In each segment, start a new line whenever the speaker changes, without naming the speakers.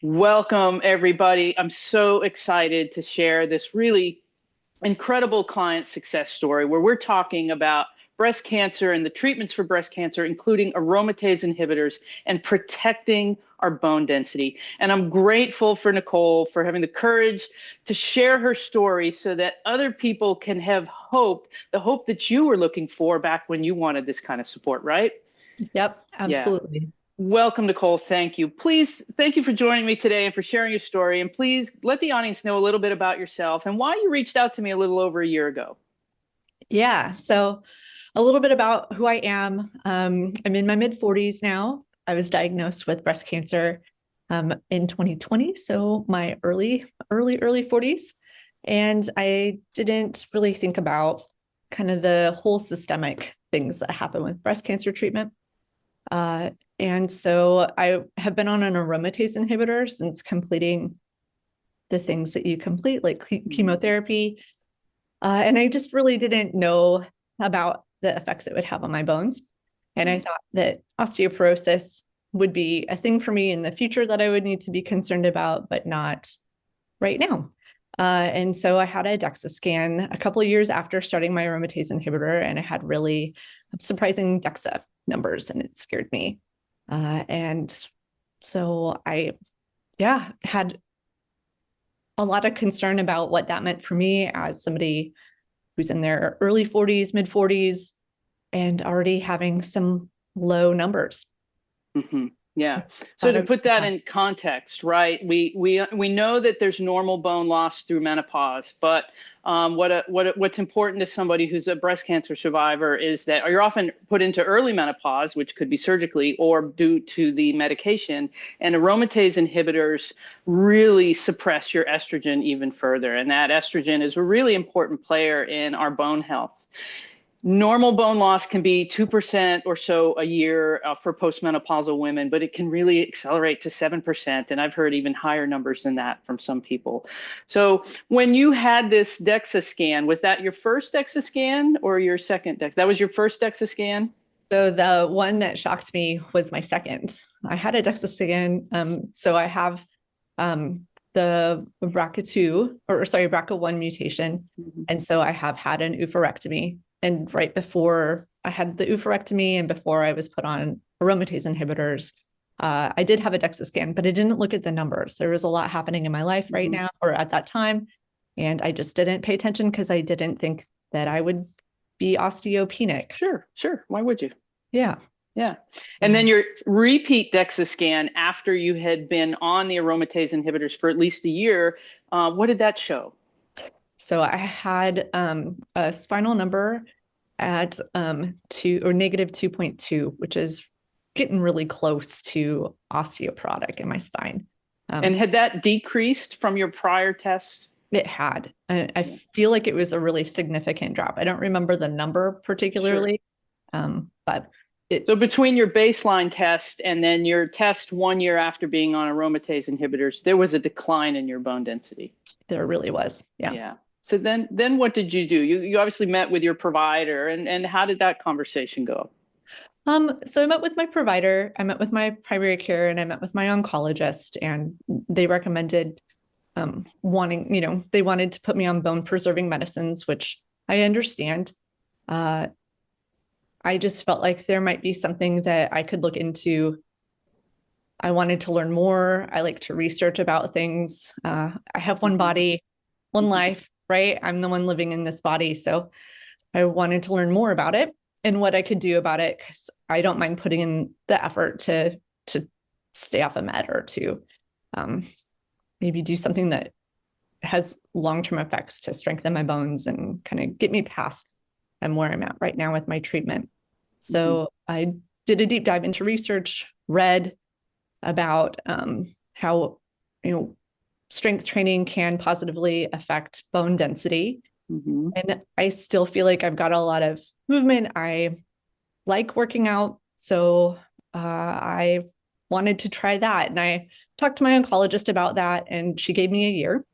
Welcome, everybody. I'm so excited to share this really incredible client success story where we're talking about breast cancer and the treatments for breast cancer, including aromatase inhibitors and protecting our bone density. And I'm grateful for Nicole for having the courage to share her story so that other people can have hope, the hope that you were looking for back when you wanted this kind of support, right?
Yep,
Yeah.
absolutely.
Welcome, Nicole. Thank you. Please, thank you for joining me today and for sharing your story. And please let the audience know a little bit about yourself and why you reached out to me a little over a year ago.
Yeah. So, a little bit about who I am. I'm in my mid 40s now. I was diagnosed with breast cancer in 2020, so my early 40s. And I didn't really think about kind of the whole systemic things that happen with breast cancer treatment. Uh, and so I have been on an aromatase inhibitor since completing the things that you complete, like
Mhm.
chemotherapy. And I just really didn't know about the effects it would have on my bones. And I thought that osteoporosis would be a thing for me in the future that I would need to be concerned about, but not right now. And so I had a DEXA scan a couple of years after starting my aromatase inhibitor, and I had really surprising DEXA numbers, and it scared me. And so yeah, had a lot of concern about what that meant for me as somebody who's in their early 40s, mid 40s, and already having some low numbers.
Hmm. Yeah. So
Thought
to
of
put that
that.
in context, right? We know that there's normal bone loss through menopause, but what's important to somebody who's a breast cancer survivor is that you're often put into early menopause, which could be surgically or due to the medication, and aromatase inhibitors really suppress your estrogen even further, and that estrogen is a really important player in our bone health. Normal bone loss can be 2% or so a year for postmenopausal women, but it can really accelerate to 7%. And I've heard even higher numbers than that from some people. So when you had this DEXA scan, was that your first DEXA scan or your second DEXA? That was your first DEXA scan?
So the one that shocked me was my second. I had a DEXA scan. So I have the BRCA2, or sorry, BRCA1 mutation.
Mhm.
And so I have had an oophorectomy. And right before I had the oophorectomy and before I was put on aromatase inhibitors, I did have a DEXA scan, but I didn't look at the numbers. There was a lot happening in my life right
Mhm.
now or at that time. And I just didn't pay attention because I didn't think that I would be osteopenic.
Sure, sure. Why would you?
Yeah.
Yeah. And then
So,
your repeat DEXA scan after you had been on the aromatase inhibitors for at least a year, what did that show?
so I had a spinal number at two or negative 2.2, which is getting really close to osteoporotic in my spine.
And
Um,
had that decreased from your prior test?
it had. I feel like it was a really significant drop. I don't remember the number
Sure.
particularly, but it
So between your baseline test and then your test 1 year after being on aromatase inhibitors, there was a decline in your bone density.
there really was. Yeah.
Yeah. So then what did you do? You obviously met with your provider and how did that conversation go?
So I met with my provider, I met with my primary care, and I met with my oncologist, and they recommended they wanted to put me on bone preserving medicines, which I understand. Uh, I just felt like there might be something that I could look into. I wanted to learn more. I like to research about things. I have one
Mhm.
body, one life, right? I'm the one living in this body. So I wanted to learn more about it and what I could do about it because I don't mind putting in the effort to stay off a med or to um, maybe do something that has long-term effects to strengthen my bones and kind of get me past and where I'm at right now with my treatment.
Mhm.
So I did a deep dive into research, read about how you know strength training can positively affect bone density,
Mhm.
and I still feel like I've got a lot of movement. I like working out, so I wanted to try that, and I talked to my oncologist about that, and she gave me a year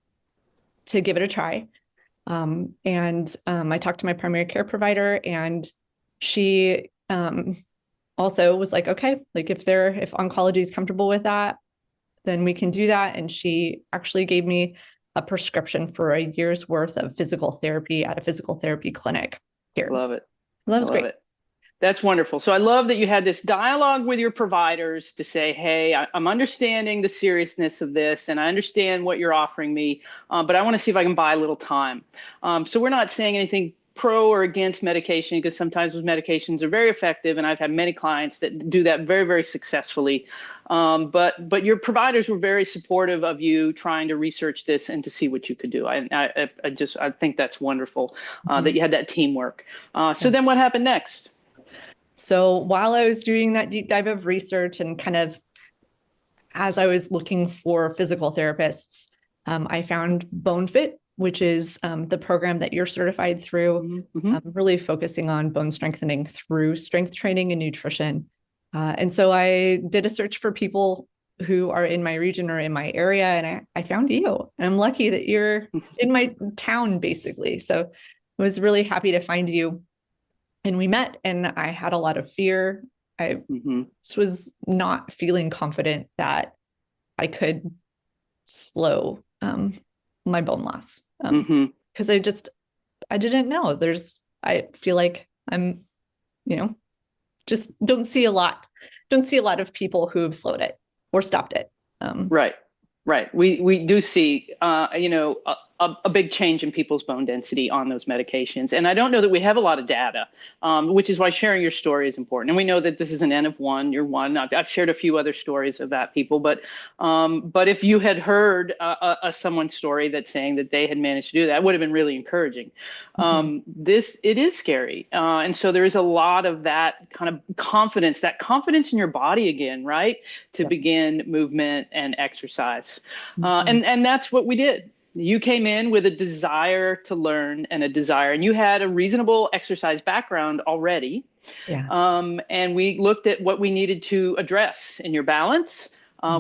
to give it a try. And I talked to my primary care provider, and she also was like, okay, like if oncology is comfortable with that, then we can do that. And she actually gave me a prescription for a year's worth of physical therapy at a physical therapy clinic here.
Love it.
That
I
was
love
great.
it. That's wonderful. So I love that you had this dialogue with your providers to say, hey, I'm understanding the seriousness of this and I understand what you're offering me, but I want to see if I can buy a little time. So we're not saying anything pro or against medication because sometimes those medications are very effective. And I've had many clients that do that very, very successfully. But your providers were very supportive of you trying to research this and to see what you could do. I think that's wonderful that you had that teamwork. So then what happened next?
So while I was doing that deep dive of research and kind of as I was looking for physical therapists, I found BoneFit, which is the program that you're certified through, really focusing on bone strengthening through strength training and nutrition. And so I did a search for people who are in my region or in my area, and I found you. And I'm lucky that you're in my town, basically. So I was really happy to find you. And we met, and I had a lot of fear. I was not feeling confident that I could slow my bone loss because I didn't know. I feel like I'm, just don't see a lot of people who have slowed it or stopped it.
Right. We do see, a big change in people's bone density on those medications. And I don't know that we have a lot of data, which is why sharing your story is important. And we know that this is an N of one, you're one. I've shared a few other stories of that people, but if you had heard someone's story that's saying that they had managed to do that, it would have been really encouraging. It is scary. And so there is a lot of that kind of confidence in your body again, right? To begin movement and exercise. And that's what we did. You came in with a desire to learn and you had a reasonable exercise background already. And we looked at what we needed to address in your balance,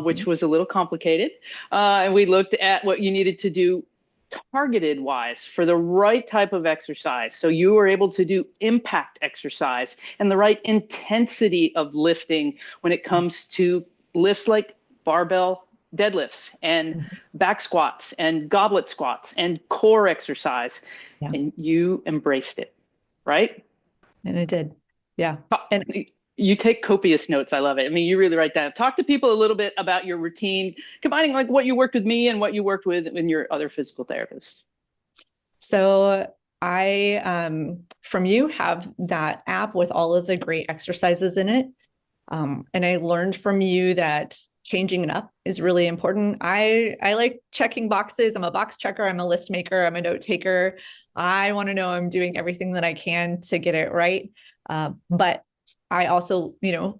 which was a little complicated. And we looked at what you needed to do targeted wise for the right type of exercise. So you were able to do impact exercise and the right intensity of lifting when it comes to lifts like barbell deadlifts and back squats and goblet squats and core exercise. And you embraced it, right?
And I did. Yeah. And
you take copious notes. I love it. I mean, you really write down. Talk to people a little bit about your routine, combining like what you worked with me and what you worked with in your other physical therapists.
So I, from you, have that app with all of the great exercises in it. And I learned from you that changing it up is really important. I like checking boxes. I'm a box checker. I'm a list maker. I'm a note taker. I want to know I'm doing everything that I can to get it right. But I also,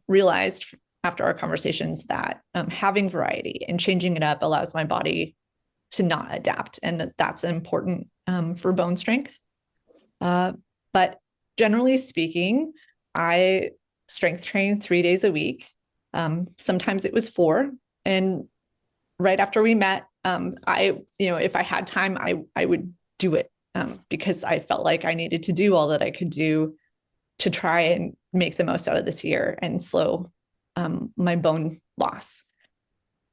realized after our conversations that having variety and changing it up allows my body to not adapt, and that's important for bone strength. But generally speaking, I strength train 3 days a week. Sometimes it was 4. And right after we met, if I had time, I would do it because I felt like I needed to do all that I could do to try and make the most out of this year and slow my bone loss.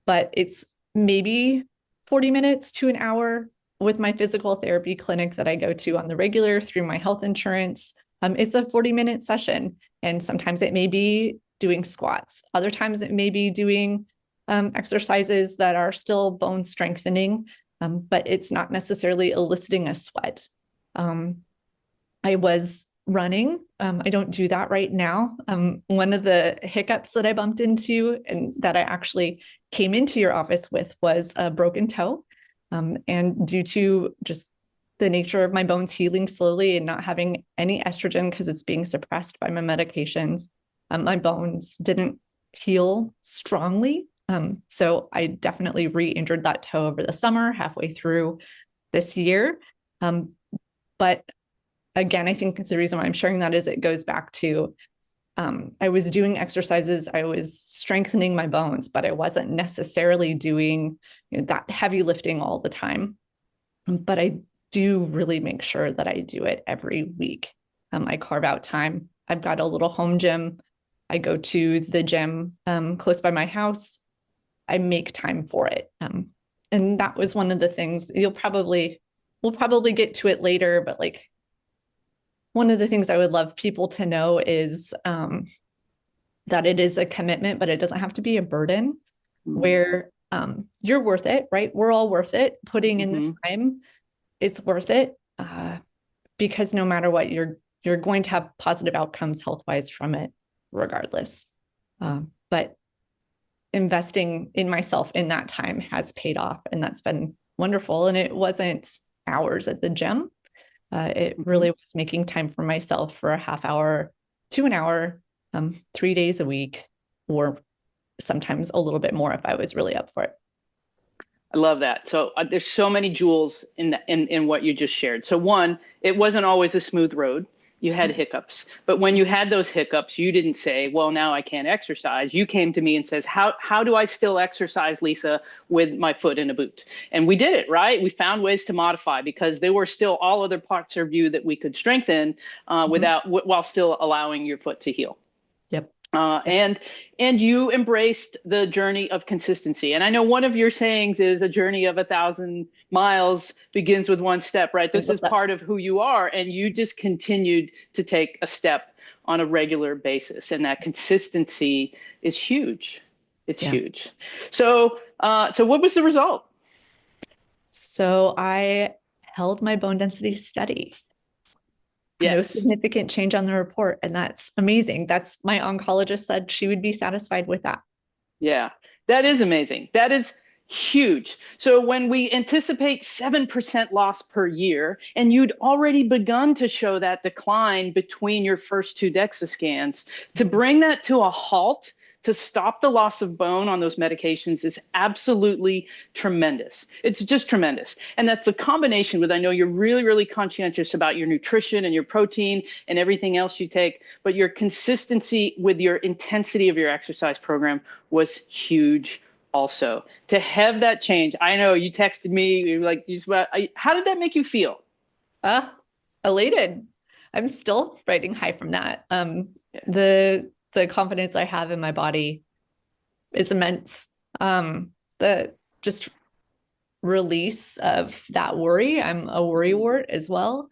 But it's maybe 40 minutes to an hour with my physical therapy clinic that I go to on the regular through my health insurance. It's a 40-minute session. And sometimes it may be doing squats. Other times it may be doing exercises that are still bone strengthening, but it's not necessarily eliciting a sweat. I was running. I don't do that right now. One of the hiccups that I bumped into and that I actually came into your office with was a broken toe. And due to just the nature of my bones healing slowly and not having any estrogen because it's being suppressed by my medications, my bones didn't heal strongly. So I definitely re-injured that toe over the summer, halfway through this year. But again, I think the reason why I'm sharing that is it goes back to I was doing exercises, I was strengthening my bones, but I wasn't necessarily doing that heavy lifting all the time. But I do really make sure that I do it every week. I carve out time. I've got a little home gym. I go to the gym close by my house I make time for it. And that was one of the things we'll probably get to it later, but like one of the things I would love people to know is that it is a commitment, but it doesn't have to be a burden where you're worth it, right? We're all worth it. Putting in the time, it's worth it because no matter what, you're going to have positive outcomes health-wise from it regardless. But investing in myself in that time has paid off, and that's been wonderful. And it wasn't hours at the gym. It really was making time for myself for a half hour to an hour, 3 days a week, or sometimes a little bit more if I was really up for it.
I love that. So there's so many jewels in what you just shared. So one, it wasn't always a smooth road. You had hiccups, but when you had those hiccups, you didn't say, well, now I can't exercise. You came to me and says, how do I still exercise, Lisa, with my foot in a boot? And we did it, right? We found ways to modify because there were still all other parts of you that we could strengthen while still allowing your foot to heal.
Yep.
And you embraced the journey of consistency. And I know one of your sayings is a journey of 1,000 miles begins with one step, right? This is part of who you are. And you just continued to take a step on a regular basis. And that consistency is huge. It's huge. So what was the result?
So I held my bone density steady. Yes. No significant change on the report. And that's amazing. That's my oncologist said she would be satisfied with that.
Yeah, that is amazing. That is huge. So when we anticipate 7% loss per year, and you'd already begun to show that decline between your first 2 DEXA scans, to bring that to a halt, to stop the loss of bone on those medications is absolutely tremendous. It's just tremendous. And that's a combination with, I know you're really, really conscientious about your nutrition and your protein and everything else you take, but your consistency with your intensity of your exercise program was huge also. To have that change, I know you texted me, you were like, how did that make you feel?
Elated. I'm still riding high from that. The confidence I have in my body is immense. The just release of that worry. I'm a worrywart as well.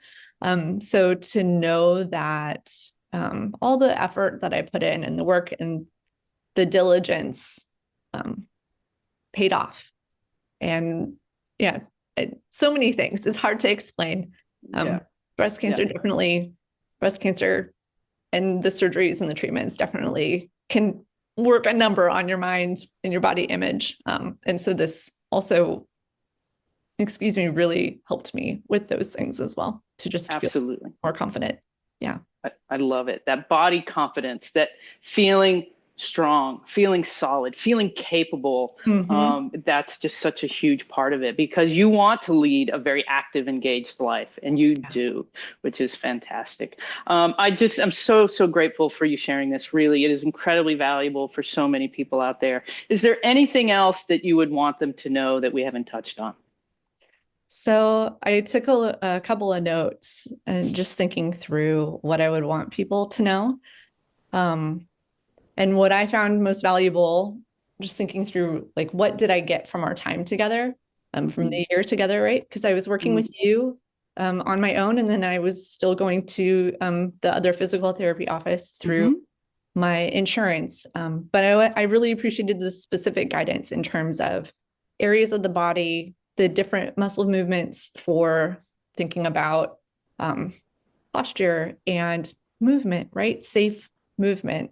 So to know that all the effort that I put in and the work and the diligence paid off. And so many things. It's hard to explain. Breast cancer breast cancer and the surgeries and the treatments definitely can work a number on your mind and your body image. And so this also, really helped me with those things as well, to just feel more confident. Yeah.
I love it. That body confidence, that feeling strong, feeling solid, feeling capable. That's just such a huge part of it, because you want to lead a very active, engaged life, and you do, which is fantastic. I'm so grateful for you sharing this. Really, it is incredibly valuable for so many people out there. Is there anything else that you would want them to know that we haven't touched on?
So I took a couple of notes and just thinking through what I would want people to know. And what I found most valuable, just thinking through, like, what did I get from our time together, from the year together, right? Because I was working with you on my own, and then I was still going to the other physical therapy office through my insurance. But I really appreciated the specific guidance in terms of areas of the body, the different muscle movements for thinking about posture and movement, right? Safe movement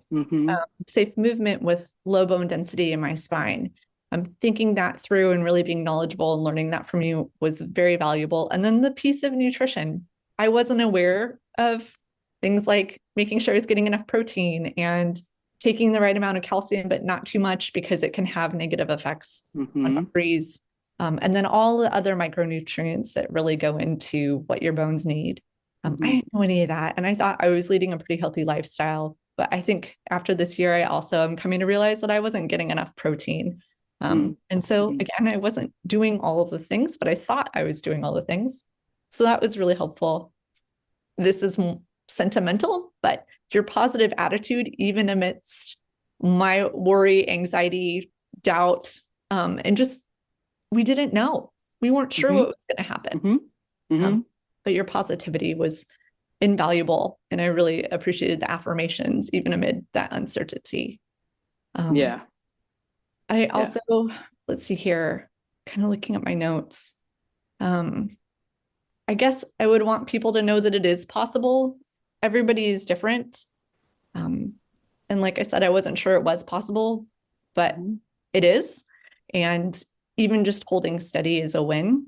with low bone density in my spine. I'm thinking that through and really being knowledgeable and learning that from you was very valuable. And then the piece of nutrition, I wasn't aware of things like making sure I was getting enough protein and taking the right amount of calcium, but not too much, because it can have negative effects on ovaries. And then all the other micronutrients that really go into what your bones need. I didn't know any of that. And I thought I was leading a pretty healthy lifestyle. But I think after this year, I also am coming to realize that I wasn't getting enough protein. And so again, I wasn't doing all of the things, but I thought I was doing all the things. So that was really helpful. This is sentimental, but your positive attitude, even amidst my worry, anxiety, doubt, And just, we didn't know. We weren't sure what was going to happen. But your positivity was invaluable. And I really appreciated the affirmations, even amid that uncertainty.
Yeah.
I also, let's see here, kind of looking at my notes. I guess I would want people to know that it is possible. Everybody is different. And like I said, I wasn't sure it was possible, but it is. And even just holding steady is a win.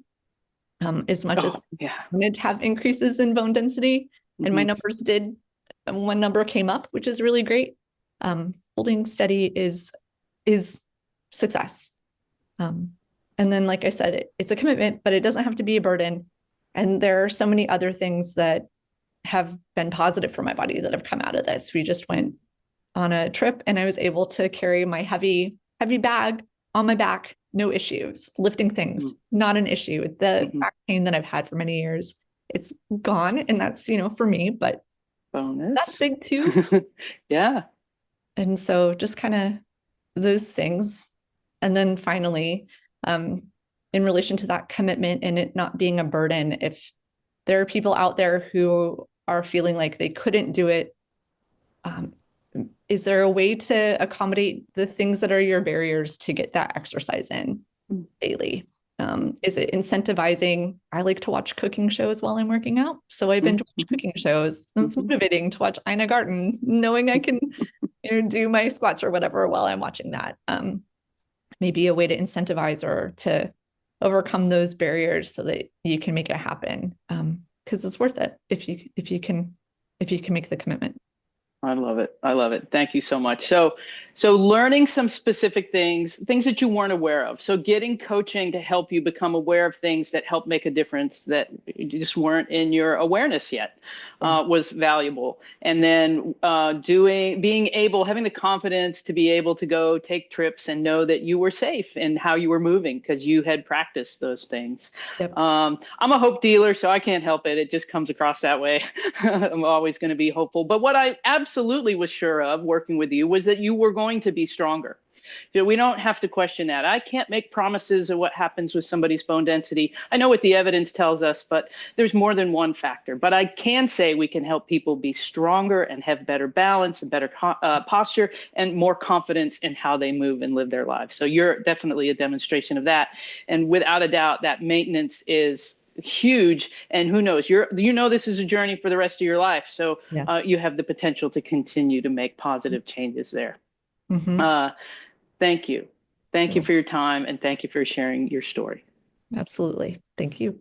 As much as I wanted to have increases in bone density, and my numbers did, one number came up, which is really great. Holding steady is success. And then, like I said, it's a commitment, but it doesn't have to be a burden. And there are so many other things that have been positive for my body that have come out of this. We just went on a trip and I was able to carry my heavy bag on my back, no issues. Lifting things, not an issue. The back pain that I've had for many years, it's gone. And that's, for me, but
bonus.
That's big too.
Yeah.
And so just kind of those things. And then finally, in relation to that commitment and it not being a burden, if there are people out there who are feeling like they couldn't do it, is there a way to accommodate the things that are your barriers to get that exercise in daily? Is it incentivizing? I like to watch cooking shows while I'm working out. So I binge watch cooking shows. And it's motivating to watch Ina Garten, knowing I can do my squats or whatever while I'm watching that. Maybe a way to incentivize or to overcome those barriers so that you can make it happen. Because it's worth it if you can make the commitment.
I love it. I love it. Thank you so much. So learning some specific things that you weren't aware of. So getting coaching to help you become aware of things that help make a difference that just weren't in your awareness yet was valuable. And then having the confidence to be able to go take trips and know that you were safe in how you were moving because you had practiced those things.
Yep.
I'm a hope dealer, so I can't help it. It just comes across that way. I'm always going to be hopeful. But what I absolutely was sure of working with you was that you were going to be stronger. We don't have to question that. I can't make promises of what happens with somebody's bone density. I know what the evidence tells us, but there's more than one factor. But I can say we can help people be stronger and have better balance and better posture and more confidence in how they move and live their lives. So you're definitely a demonstration of that. And without a doubt, that maintenance is huge. And who knows, this is a journey for the rest of your life. So you have the potential to continue to make positive changes there. Thank you. Thank you for your time and thank you for sharing your story.
Absolutely. Thank you.